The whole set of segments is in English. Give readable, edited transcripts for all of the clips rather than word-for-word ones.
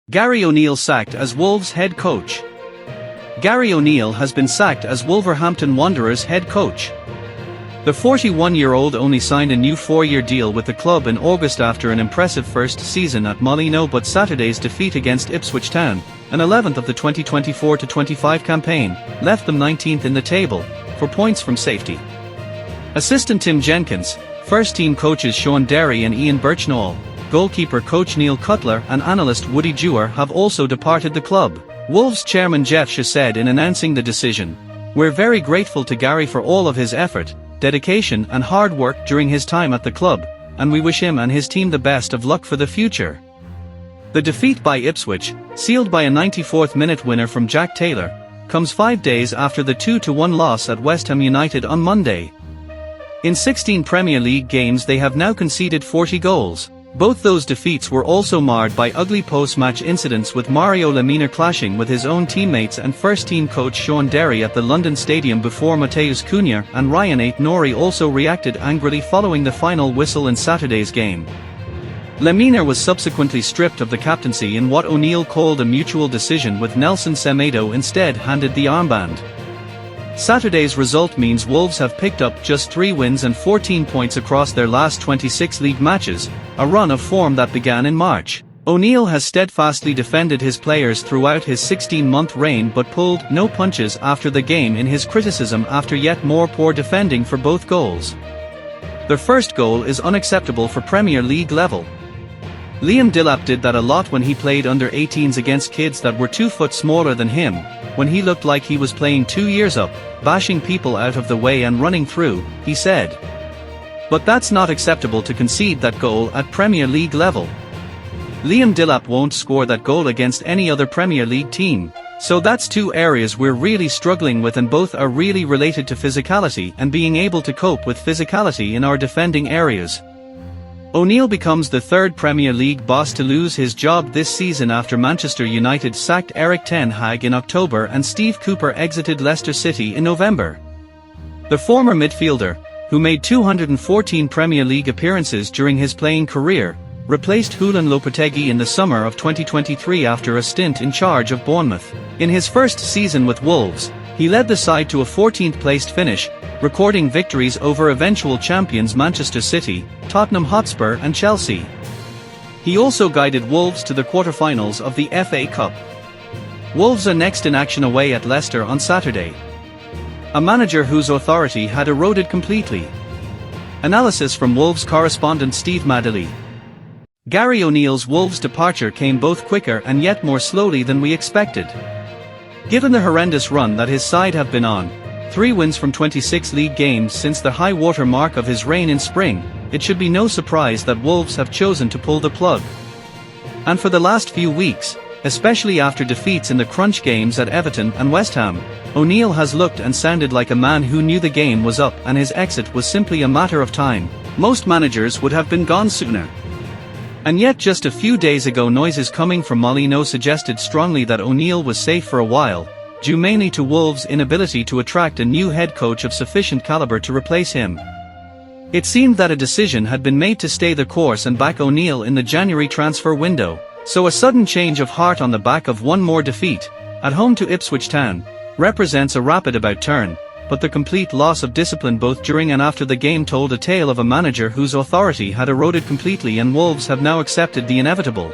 Gary O'Neill sacked as Wolves head coach. Gary O'Neill has been sacked as Wolverhampton Wanderers head coach. The 41-year-old only signed a new 4-year deal with the club in August after an impressive first season at Molyneux, but Saturday's defeat against Ipswich Town, an 11th of the 2024-25 campaign, left them 19th in the table, 4 points from safety. Assistant Tim Jenkins, first-team coaches Sean Derry and Ian Birchnall, goalkeeper coach Neil Cutler and analyst Woody Dewar have also departed the club. Wolves chairman Jeff Shaw said in announcing the decision, "We're very grateful to Gary for all of his effort, dedication and hard work during his time at the club, and we wish him and his team the best of luck for the future." The defeat by Ipswich, sealed by a 94th-minute winner from Jack Taylor, comes 5 days after the 2-1 loss at West Ham United on Monday. In 16 Premier League games they have now conceded 40 goals. Both those defeats were also marred by ugly post-match incidents, with Mario Lemina clashing with his own teammates and first-team coach Sean Derry at the London Stadium before Mateus Cunha and Ryan Ait-Nouri also reacted angrily following the final whistle in Saturday's game. Lemina was subsequently stripped of the captaincy in what O'Neill called a mutual decision, with Nelson Semedo instead handed the armband. Saturday's result means Wolves have picked up just 3 wins and 14 points across their last 26 league matches, a run of form that began in March. O'Neill has steadfastly defended his players throughout his 16-month reign but pulled no punches after the game in his criticism after yet more poor defending for both goals. Their first goal is unacceptable for Premier League level. Liam Delap did that a lot when he played under 18s against kids that were 2 foot smaller than him, when he looked like he was playing 2 years up, bashing people out of the way and running through, he said. But that's not acceptable to concede that goal at Premier League level. Liam Delap won't score that goal against any other Premier League team, so that's 2 areas we're really struggling with, and both are really related to physicality and being able to cope with physicality in our defending areas. O'Neill becomes the 3rd Premier League boss to lose his job this season after Manchester United sacked Erik ten Hag in October and Steve Cooper exited Leicester City in November. The former midfielder, who made 214 Premier League appearances during his playing career, replaced Julen Lopetegui in the summer of 2023 after a stint in charge of Bournemouth. In his first season with Wolves, he led the side to a 14th-placed finish, recording victories over eventual champions Manchester City, Tottenham Hotspur and Chelsea. He also guided Wolves to the quarter-finals of the FA Cup. Wolves are next in action away at Leicester on Saturday. A manager whose authority had eroded completely. Analysis from Wolves correspondent Steve Madeley. Gary O'Neill's Wolves departure came both quicker and yet more slowly than we expected. Given the horrendous run that his side have been on, 3 wins from 26 league games since the high-water mark of his reign in spring, it should be no surprise that Wolves have chosen to pull the plug. And for the last few weeks, especially after defeats in the crunch games at Everton and West Ham, O'Neill has looked and sounded like a man who knew the game was up and his exit was simply a matter of time. Most managers would have been gone sooner. And yet just a few days ago noises coming from Molyneux suggested strongly that O'Neill was safe for a while, due mainly to Wolves' inability to attract a new head coach of sufficient caliber to replace him. It seemed that a decision had been made to stay the course and back O'Neill in the January transfer window, so a sudden change of heart on the back of one more defeat, at home to Ipswich Town, represents a rapid about-turn, but the complete loss of discipline both during and after the game told a tale of a manager whose authority had eroded completely, and Wolves have now accepted the inevitable.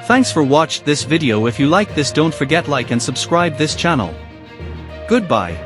Thanks for watching this video. If you like this, don't forget like and subscribe this channel. Goodbye.